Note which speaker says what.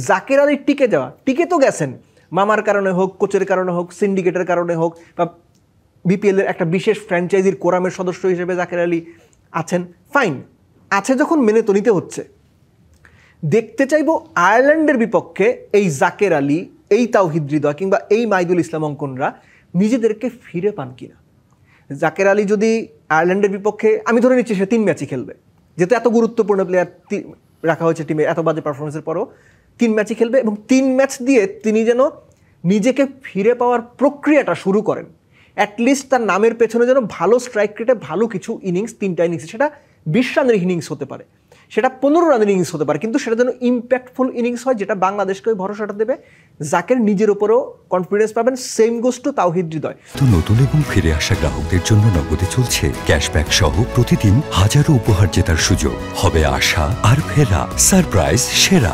Speaker 1: জাকের আলী টিকে তো গেছেন, মামার কারণে হোক, কোচের কারণে হোক, সিন্ডিকেটের কারণে হোক, বা বিপিএল এর একটা বিশেষ ফ্র্যাঞ্চাইজির কোরামের সদস্য হিসেবে জাকের আলী আছেন, ফাইন আছে যখন মেনে তো নিতে হচ্ছে। দেখতে চাইবো আয়ারল্যান্ডের বিপক্ষে এই জাকের আলী, এই তাওহিদ হৃদয় কিংবা এই মাইদুল ইসলাম অঙ্কনরা নিজেদেরকে ফিরে পান কিনা। জাকের আলী যদি আয়ারল্যান্ডের বিপক্ষে, আমি ধরে নিচ্ছি সে 3 ম্যাচই খেলবে, যেহেতু এত গুরুত্বপূর্ণ প্লেয়ার রাখা হয়েছে টিমে, এত বাজে পারফরমেন্সের পরও 3 ম্যাচই খেলবে, এবং 3 ম্যাচ দিয়ে তিনি যেন নিজেকে ফিরে পাওয়ার প্রক্রিয়াটা শুরু করেন। অ্যাটলিস্ট তার নামের পেছনে যেন ভালো স্ট্রাইক রেটে ভালো কিছু ইনিংস, 3টা ইনিংস, সেটা 20 রানের ইনিংস হতে পারে, সেটা 15 রানের ইনিংস হতে পারে, কিন্তু সেটা যেন ইম্প্যাক্টফুল ইনিংস হয়, যেটা বাংলাদেশকে ওই ভরসাটা দেবে। জাকের নিজের উপরেও কনফিডেন্স পাবেন। Same goes to Towhid Hridoy.
Speaker 2: তো নতুন এবং ফিরে আসা গ্রাহকদের জন্য নগদে চলছে ক্যাশব্যাক সহ প্রতিদিন হাজারো উপহার জেতার সুযোগ। হবে আশা আর ফেরা, সারপ্রাইজ সেরা।